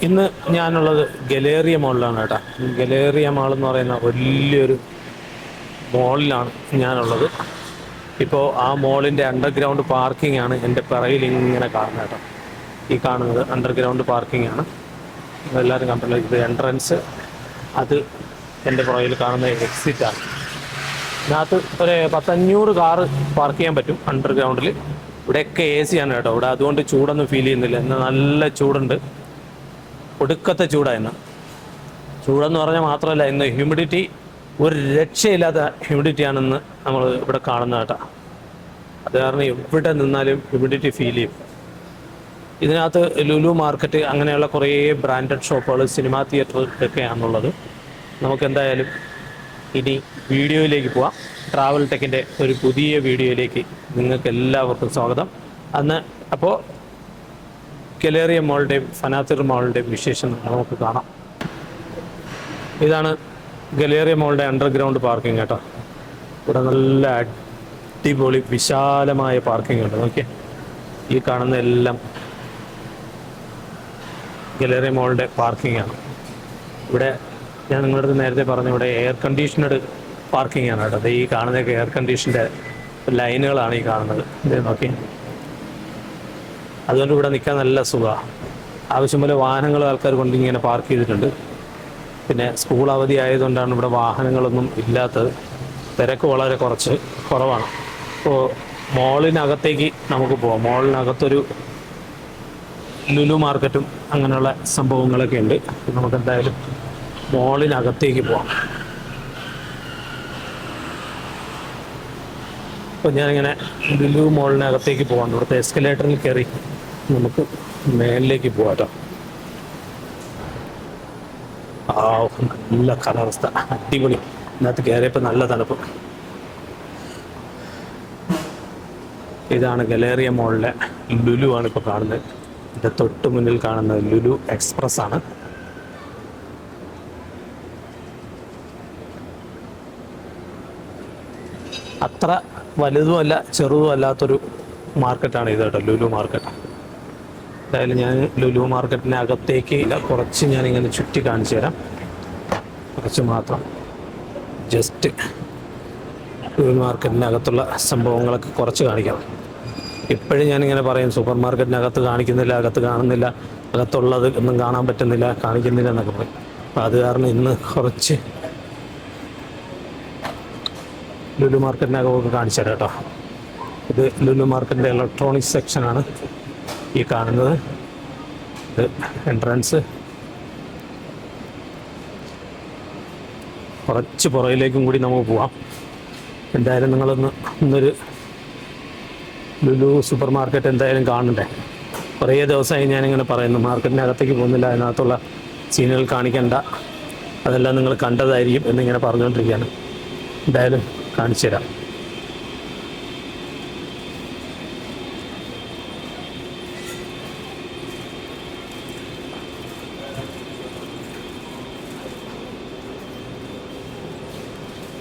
ഇന്ന് ഞാനുള്ളത് ഗലേറിയ മോളിലാണ് കേട്ടോ. ഗലേറിയ മാൾ എന്ന് പറയുന്ന വലിയൊരു മോളിലാണ് ഞാനുള്ളത്. ഇപ്പോൾ ആ മോളിൻ്റെ അണ്ടർഗ്രൗണ്ട് പാർക്കിംഗ് ആണ് എൻ്റെ പിറകിൽ ഇങ്ങനെ കാണുന്നത് കേട്ടോ. ഈ കാണുന്നത് അണ്ടർഗ്രൗണ്ട് പാർക്കിംഗ് ആണ്. എല്ലാവരും കണ്ടല്ലോ, ഇത് എൻട്രൻസ്, അത് എൻ്റെ പുറകിൽ കാണുന്ന എക്സിറ്റാണ്. ഇതിനകത്ത് ഒരു 10-500 കാറ് പാർക്ക് ചെയ്യാൻ പറ്റും അണ്ടർഗ്രൗണ്ടിൽ. ഇവിടെയൊക്കെ എ സി ആണ് കേട്ടോ. ഇവിടെ അതുകൊണ്ട് ചൂടൊന്നും ഫീൽ ചെയ്യുന്നില്ല. ഇന്ന് നല്ല ചൂടുണ്ട്, ഒടുക്കത്തെ ചൂടായിരുന്നു. ചൂടെന്ന് പറഞ്ഞാൽ മാത്രമല്ല, ഇന്ന് ഹ്യൂമിഡിറ്റി ഒരു രക്ഷയില്ലാത്ത ഹ്യൂമിഡിറ്റിയാണെന്ന് നമ്മൾ ഇവിടെ കാണുന്നത് കേട്ടോ. അത് കാരണം എവിടെ നിന്നാലും ഹ്യൂമിഡിറ്റി ഫീൽ ചെയ്യും. ഇതിനകത്ത് ലുലു മാർക്കറ്റ് അങ്ങനെയുള്ള കുറേ ബ്രാൻഡഡ് ഷോപ്പുകൾ, സിനിമാ തിയേറ്റർ ഒക്കെയാണുള്ളത്. നമുക്കെന്തായാലും ഇനി വീഡിയോയിലേക്ക് പോവാം. ട്രാവൽ ടെക്കിൻ്റെ ഒരു പുതിയ വീഡിയോയിലേക്ക് നിങ്ങൾക്ക് എല്ലാവർക്കും സ്വാഗതം. അപ്പോൾ ഗലേറിയ മോളുടെയും ഫനാത്തിർ മോളുടെയും വിശേഷം നമുക്ക് കാണാം. ഇതാണ് ഗലേറിയ മോളുടെ അണ്ടർഗ്രൗണ്ട് പാർക്കിംഗ് കേട്ടോ. ഇവിടെ നല്ല അടിപൊളി വിശാലമായ പാർക്കിംഗ് ഉണ്ട്. നോക്കിയേ, ഈ കാണുന്ന എല്ലാം ഗലേറിയ മോളുടെ പാർക്കിംഗ് ആണ്. ഇവിടെ ഞാൻ നിങ്ങളുടെ അടുത്ത് നേരത്തെ പറഞ്ഞു, ഇവിടെ എയർ കണ്ടീഷണഡ് പാർക്കിംഗ് ആണ് കേട്ടോ. ഈ കാണുന്നതൊക്കെ എയർ കണ്ടീഷൻ്റെ ലൈനുകളാണ് ഈ കാണുന്നത്. ഇത് നോക്കി, അതുകൊണ്ട് ഇവിടെ നിൽക്കാൻ നല്ല സുഖമാണ്. ആവശ്യം പോലെ വാഹനങ്ങൾ ആൾക്കാർ കൊണ്ട് ഇങ്ങനെ പാർക്ക് ചെയ്തിട്ടുണ്ട്. പിന്നെ സ്കൂൾ അവധി ആയതുകൊണ്ടാണ് ഇവിടെ വാഹനങ്ങളൊന്നും ഇല്ലാത്തത്. തിരക്ക് വളരെ കുറവാണ്. ഇപ്പോൾ മോളിനകത്തേക്ക് നമുക്ക് പോവാം. മോളിനകത്തൊരു ലുലു മാർക്കറ്റും അങ്ങനെയുള്ള സംഭവങ്ങളൊക്കെ ഉണ്ട്. നമുക്ക് എന്തായാലും മോളിനകത്തേക്ക് പോവാം. അപ്പോൾ ഞാനിങ്ങനെ ലുലു മോളിനകത്തേക്ക് പോകാം. ഇവിടുത്തെ എസ്കലേറ്ററിൽ കയറി നമുക്ക് മേളിലേക്ക് പോകാം കേട്ടോ. നല്ല കാലാവസ്ഥ, അടിപൊളി. ഇതിനകത്ത് കയറിയപ്പോൾ നല്ല തണുപ്പ്. ഇതാണ് ഗലേറിയ മോളിലെ ലുലു ആണ് ഇപ്പോൾ കാണുന്നത്. ഇതിൻ്റെ തൊട്ട് മുന്നിൽ കാണുന്നത് ലുലു എക്സ്പ്രസ് ആണ്. അത്ര വലുതുമല്ല ചെറുതും അല്ലാത്തൊരു മാർക്കറ്റാണ് ഇത് കേട്ടോ, ലുലു മാർക്കറ്റ്. എന്തായാലും ഞാൻ ലുലു മാർക്കറ്റിനകത്തേക്ക് കുറച്ച് ഞാനിങ്ങനെ ചുറ്റി കാണിച്ചു തരാം. കുറച്ച് മാത്രം, ജസ്റ്റ് ലുലു മാർക്കറ്റിനകത്തുള്ള സംഭവങ്ങളൊക്കെ കുറച്ച് കാണിക്കാം. ഇപ്പോഴും ഞാനിങ്ങനെ പറയും, സൂപ്പർ മാർക്കറ്റിനകത്ത് കാണിക്കുന്നില്ല, അകത്ത് കാണുന്നില്ല, അകത്തുള്ളത് ഒന്നും കാണാൻ പറ്റുന്നില്ല, കാണിക്കുന്നില്ല എന്നൊക്കെ പറയും. അപ്പോൾ അത് കാരണം ഇന്ന് കുറച്ച് ലുലു മാർക്കറ്റിനകമൊക്കെ കാണിച്ചു തരാം കേട്ടോ. ഇത് ലുലു മാർക്കറ്റിൻ്റെ ഇലക്ട്രോണിക്സ് സെക്ഷനാണ് ഈ കാണുന്നത്. ഇത് എൻട്രൻസ്. കുറച്ച് പുറകിലേക്കും കൂടി നമുക്ക് പോവാം. എന്തായാലും ഇന്നൊരു ലുലു സൂപ്പർ മാർക്കറ്റ് എന്തായാലും കാണണ്ടേ. കുറേ ദിവസമായി ഞാനിങ്ങനെ പറയുന്നു, മാർക്കറ്റിനകത്തേക്ക് പോകുന്നില്ല, അതിനകത്തുള്ള സീനുകൾ കാണിക്കണ്ട, അതെല്ലാം നിങ്ങൾ കണ്ടതായിരിക്കും എന്നിങ്ങനെ പറഞ്ഞുകൊണ്ടിരിക്കുകയാണ്. എന്തായാലും കാണിച്ചു തരാം.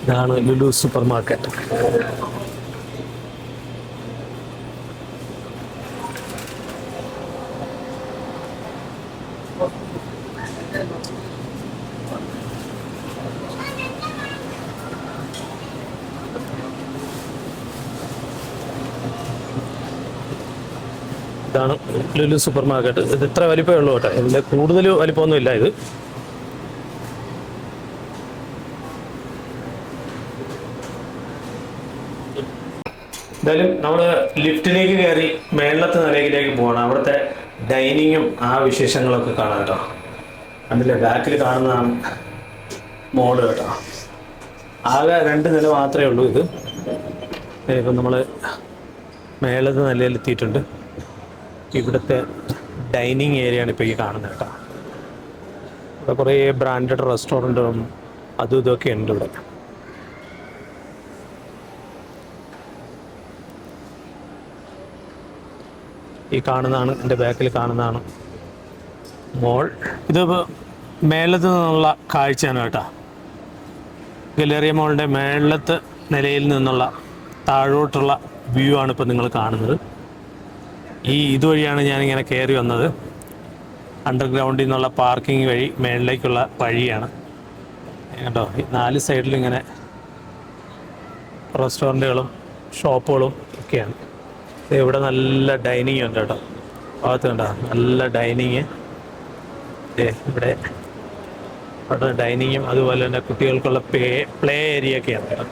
ഇതാണ് ലുലു സൂപ്പർ മാർക്കറ്റ്. ഇതാണ് ലുലു സൂപ്പർ മാർക്കറ്റ്. ഇത് ഇത്ര വലിപ്പമേ ഉള്ളൂ കേട്ടോ, ഇതിൻ്റെ കൂടുതൽ വലിപ്പമൊന്നുമില്ല. ഇത് എന്തായാലും നമ്മൾ ലിഫ്റ്റിലേക്ക് കയറി മേളത്തെ നിലയിലേക്ക് പോകണം. അവിടുത്തെ ഡൈനിങ്ങും ആ വിശേഷങ്ങളൊക്കെ കാണാം കേട്ടോ. അതിൻ്റെ ബാക്കിൽ കാണുന്നതാണ് മോള് കേട്ടോ. ആകെ 2 നില മാത്രമേ ഉള്ളൂ ഇത്. ഇപ്പം നമ്മൾ മേളത്തെ നിലയിലെത്തിയിട്ടുണ്ട്. ഇവിടുത്തെ ഡൈനിങ് ഏരിയയാണ് ഇപ്പോൾ ഈ കാണുന്നത് കേട്ടോ. ഇവിടെ കുറേ ബ്രാൻഡഡ് റെസ്റ്റോറൻറ്റും അതും ഇതൊക്കെ ഉണ്ട് ഇവിടെ. ഈ കാണുന്നതാണ്, എൻ്റെ ബാക്കിൽ കാണുന്നതാണ് മോൾ. ഇതിപ്പോൾ മേളത്ത് നിന്നുള്ള കാഴ്ചയാണ് കേട്ടോ. ഗലേറിയ മോളിൻ്റെ മേളത്തെ നിലയിൽ നിന്നുള്ള താഴോട്ടുള്ള വ്യൂ ആണ് ഇപ്പോൾ നിങ്ങൾ കാണുന്നത്. ഇതുവഴിയാണ് ഞാനിങ്ങനെ കയറി വന്നത്. അണ്ടർഗ്രൗണ്ടിൽ നിന്നുള്ള പാർക്കിംഗ് വഴി മേളിലേക്കുള്ള വഴിയാണ് കേട്ടോ. 4 സൈഡിലും ഇങ്ങനെ റെസ്റ്റോറൻറ്റുകളും ഷോപ്പുകളും ഒക്കെയാണ്. ഇവിടെ നല്ല ഡൈനിങ് ഉണ്ട് കേട്ടോ. ഭാഗത്ത് കണ്ടോ നല്ല ഡൈനിങ്. ഇവിടെ ഡൈനിങ്ങും അതുപോലെ തന്നെ കുട്ടികൾക്കുള്ള പ്ലേ ഏരിയ ഒക്കെയാണ് കേട്ടോ.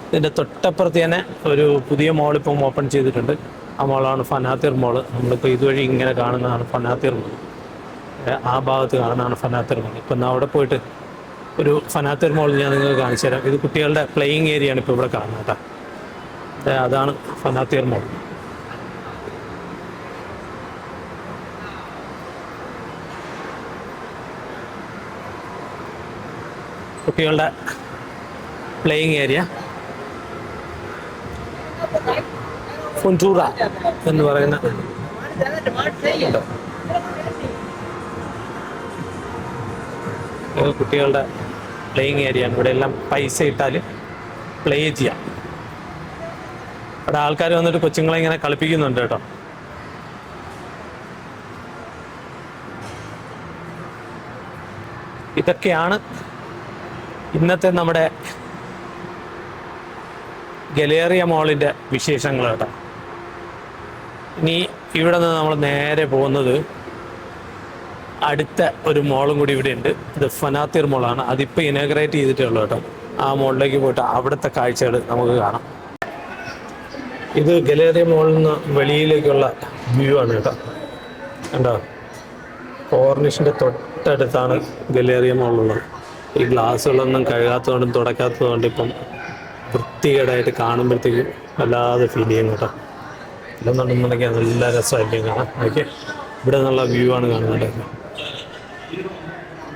ഇതിൻ്റെ തൊട്ടപ്പുറത്ത് തന്നെ ഒരു പുതിയ മോളിപ്പം ഓപ്പൺ ചെയ്തിട്ടുണ്ട്. ആ മോളാണ് ഫനാത്തിർ മോള്. നമ്മളിപ്പോൾ ഇതുവഴി ഇങ്ങനെ കാണുന്നതാണ് ഫനാത്തിർ മോൾ. ആ ഭാഗത്ത് കാണുന്നതാണ് ഫനാത്തിർ മോൾ. ഇപ്പം അവിടെ പോയിട്ട് ഒരു ഫനാത്തിർ മോൾ ഞാൻ നിങ്ങൾക്ക് കാണിച്ചു തരാം. ഇത് കുട്ടികളുടെ പ്ലേയിങ് ഏരിയയാണ് ഇപ്പോൾ ഇവിടെ കാണുന്നത് കേട്ടോ. അതാണ് ഫനാത്തിർ മോൾ. കുട്ടികളുടെ പ്ലേയിങ് ഏരിയ ഫുൻറ്റൂറ എന്ന് പറയുന്ന കുട്ടികളുടെ പ്ലേയിങ് ഏരിയ ആണ്. ഇവിടെ എല്ലാം പൈസ ഇട്ടാൽ പ്ലേ ചെയ്യാം. അവിടെ ആൾക്കാർ വന്നിട്ട് കൊച്ചുങ്ങളെ ഇങ്ങനെ കളിപ്പിക്കുന്നുണ്ട് കേട്ടോ. ഇതൊക്കെയാണ് ഇന്നത്തെ നമ്മുടെ ഗലേറിയ മോളിൻ്റെ വിശേഷങ്ങൾ കേട്ടോ. ഇനി ഇവിടെ നിന്ന് നമ്മൾ നേരെ പോകുന്നത് അടുത്ത ഒരു മോളും കൂടി ഇവിടെ ഉണ്ട്. ഇത് ഫനാത്തിർ മോളാണ്. അതിപ്പോൾ ഇനോഗ്രേറ്റ് ചെയ്തിട്ടേ ഉള്ളൂ കേട്ടോ. ആ മോളിലേക്ക് പോയിട്ട് അവിടുത്തെ കാഴ്ചകൾ നമുക്ക് കാണാം. ഇത് ഗലേറിയ മോളിൽ നിന്ന് വെളിയിലേക്കുള്ള വ്യൂ ആണ് കേട്ടോ. കണ്ടോ, കോർണിഷിൻ്റെ തൊട്ടടുത്താണ് ഗലേറിയ മോളുള്ളത്. ഈ ഗ്ലാസ്സുകളൊന്നും കഴുകാത്തതുകൊണ്ടും തുടക്കാത്തതുകൊണ്ട് ഇപ്പം വൃത്തികേടായിട്ട് കാണുമ്പോഴത്തേക്കും വല്ലാതെ ഫീൽ ചെയ്യും കേട്ടോ. ഇല്ലെന്നുണ്ടെന്നുണ്ടെങ്കിൽ നല്ല രസമായിരിക്കും കാണാം. ഓക്കെ, ഇവിടെ നിന്നുള്ള വ്യൂ ആണ് കാണുന്നത്.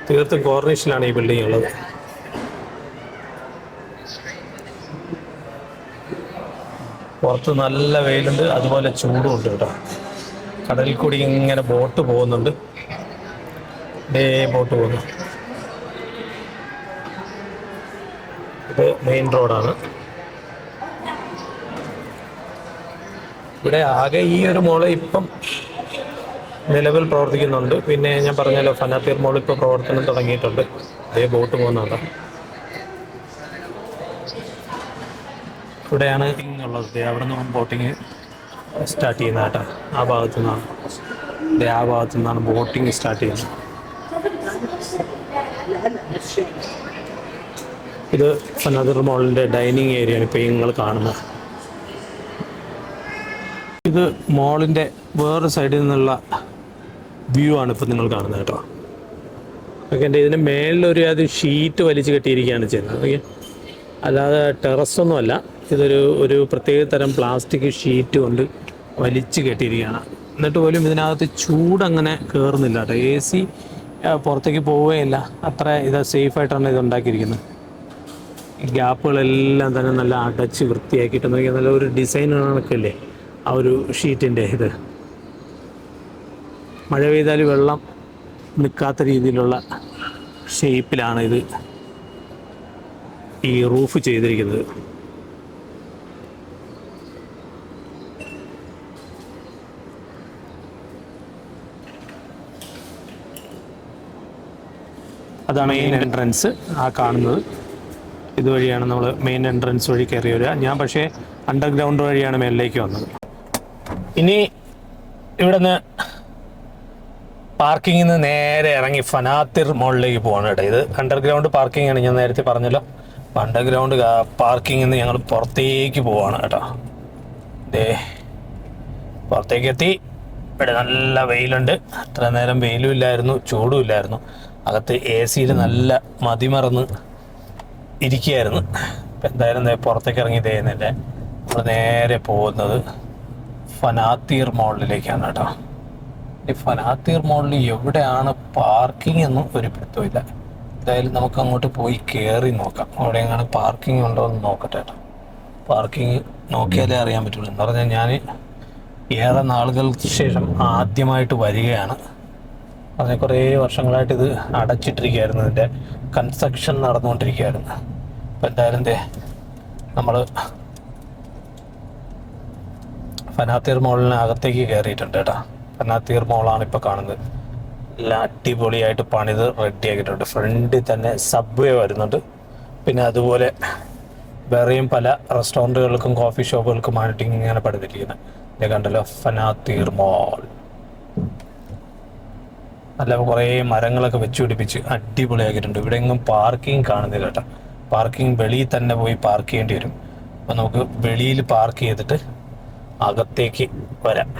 തീർത്തും കോർണിഷിലാണ് ഈ ബിൽഡിംഗ് ഉള്ളത്. പുറത്ത് നല്ല വെയിലുണ്ട്, അതുപോലെ ചൂടും ഉണ്ട് കേട്ടോ. കടലിൽ കൂടി ഇങ്ങനെ ബോട്ട് പോകുന്നുണ്ട്. ബോട്ട് പോകുന്നു. ഇത് മെയിൻ റോഡാണ്. ഇവിടെ ആകെ ഈ ഒരു മോള് ഇപ്പം നിലവിൽ പ്രവർത്തിക്കുന്നുണ്ട്. പിന്നെ ഞാൻ പറഞ്ഞല്ലോ ഫനാത്തിർ മോൾ ഇപ്പോൾ പ്രവർത്തനം തുടങ്ങിയിട്ടുണ്ട്. ബോട്ട് പോകുന്നുണ്ട്. ഇവിടെയാണ് ഉള്ളത്. അവിടെ നിന്നും ബോട്ടിങ് സ്റ്റാർട്ട് ചെയ്യുന്നത് കേട്ടോ. ആ ഭാഗത്തു നിന്നാണ് ആ ഭാഗത്തു നിന്നാണ് ബോട്ടിങ് സ്റ്റാർട്ട് ചെയ്യുന്നത്. ഇത് ഫനാത്തിർ മോളിൻ്റെ ഡൈനിങ് ഏരിയയാണ് ഇപ്പോൾ നിങ്ങൾ കാണുന്നത്. ഇത് മോളിൻ്റെ വേറെ സൈഡിൽ നിന്നുള്ള വ്യൂ ആണ് ഇപ്പോൾ നിങ്ങൾ കാണുന്നത് കേട്ടോ. ഓക്കെ, ഇതിന് മേളിലൊരു അത് ഷീറ്റ് വലിച്ച് കെട്ടിയിരിക്കുകയാണ് ചെയ്യുന്നത്. ഓക്കെ, അല്ലാതെ ടെറസൊന്നുമല്ല. ഒരു പ്രത്യേക തരം പ്ലാസ്റ്റിക് ഷീറ്റ് കൊണ്ട് വലിച്ച് കെട്ടിയിരിക്കുകയാണ്. എന്നിട്ട് പോലും ഇതിനകത്ത് ചൂടങ്ങനെ കയറുന്നില്ല കേട്ടോ. AC പുറത്തേക്ക് പോവുകയില്ല. അത്ര സേഫായിട്ടാണ് ഇത് ഉണ്ടാക്കിയിരിക്കുന്നത്. ഈ ഗ്യാപ്പുകളെല്ലാം തന്നെ നല്ല അടച്ച് വൃത്തിയാക്കിയിട്ട് നോക്കിയാൽ നല്ല ഒരു ഡിസൈൻ കണക്കല്ലേ ആ ഒരു ഷീറ്റിൻ്റെ. ഇത് മഴ പെയ്താൽ വെള്ളം നിൽക്കാത്ത രീതിയിലുള്ള ഷേപ്പിലാണ് ഇത് ഈ റൂഫ് ചെയ്തിരിക്കുന്നത്. അതാണ് മെയിൻ എൻട്രൻസ് ആ കാണുന്നത്. ഇതുവഴിയാണ് നമ്മൾ മെയിൻ എൻട്രൻസ് വഴി കയറി വരിക. ഞാൻ പക്ഷേ അണ്ടർഗ്രൗണ്ട് വഴിയാണ് മേളിലേക്ക് വന്നത്. ഇനി ഇവിടുന്ന് പാർക്കിങ്ങിൽ നിന്ന് നേരെ ഇറങ്ങി ഫനാത്തിർ മോളിലേക്ക് പോകണം കേട്ടോ. ഇത് അണ്ടർഗ്രൗണ്ട് പാർക്കിംഗ് ആണ്, ഞാൻ നേരത്തെ പറഞ്ഞല്ലോ. അണ്ടർഗ്രൗണ്ട് പാർക്കിങ്ങിൽ നിന്ന് ഞങ്ങൾ പുറത്തേക്ക് പോവാണ് കേട്ടോ. പുറത്തേക്ക് എത്തി. ഇവിടെ നല്ല വെയിലുണ്ട്. അത്ര നേരം വെയിലും ഇല്ലായിരുന്നു, ചൂടും ഇല്ലായിരുന്നു. അകത്ത് AC നല്ല മതിമറന്ന് ഇരിക്കുകയായിരുന്നു. ഇപ്പം എന്തായാലും പുറത്തേക്ക് ഇറങ്ങി തരുന്നില്ല. നമ്മൾ നേരെ പോകുന്നത് ഫനാത്തിർ മോളിലേക്കാണ് കേട്ടോ. ഈ ഫനാത്തിർ മോളിൽ എവിടെയാണ് പാർക്കിംഗ് എന്നും ഒരു പിടുത്തമില്ല. എന്തായാലും നമുക്ക് അങ്ങോട്ട് പോയി കയറി നോക്കാം. അവിടെ എങ്ങനെ പാർക്കിംഗ് ഉണ്ടോ എന്ന് നോക്കട്ടെ കേട്ടോ. പാർക്കിംഗ് നോക്കിയാലേ അറിയാൻ പറ്റുള്ളൂ. എന്ന് പറഞ്ഞാൽ ഞാൻ ഏറെ നാളുകൾക്ക് ശേഷം ആദ്യമായിട്ട് വരികയാണ്. അതിന് കുറേ വർഷങ്ങളായിട്ട് ഇത് അടച്ചിട്ടിരിക്കുകയായിരുന്നു. ഇതിൻ്റെ കൺസ്ട്രക്ഷൻ നടന്നുകൊണ്ടിരിക്കുകയായിരുന്നു. അപ്പം എന്തായാലും നമ്മൾ ഫനാത്തിർ മോളിന് അകത്തേക്ക് കയറിയിട്ടുണ്ട് കേട്ടോ. ഫനാത്തിർ മോളാണ് ഇപ്പോൾ കാണുന്നത്. നല്ല അടിപൊളിയായിട്ട് പണിത് റെഡി ആക്കിയിട്ടുണ്ട്. ഫ്രണ്ടിൽ തന്നെ സബ്വേ വരുന്നുണ്ട്. പിന്നെ അതുപോലെ വേറെയും പല റെസ്റ്റോറൻറ്റുകൾക്കും കോഫി ഷോപ്പുകൾക്കുമായിട്ട് ഇങ്ങനെ പണിതിരിക്കുന്നത്. ഇത് കണ്ടല്ലോ, ഫനാത്തീർ മോൾ. നല്ല കുറേ മരങ്ങളൊക്കെ വെച്ച് പിടിപ്പിച്ച് അടിപൊളിയാക്കിയിട്ടുണ്ട്. ഇവിടെ എങ്ങും പാർക്കിംഗ് കാണുന്നില്ല കേട്ടോ. പാർക്കിംഗ് വെളിയിൽ തന്നെ പോയി പാർക്ക് ചെയ്യേണ്ടി വരും. അപ്പോൾ നമുക്ക് വെളിയിൽ പാർക്ക് ചെയ്തിട്ട് അകത്തേക്ക് വരാം.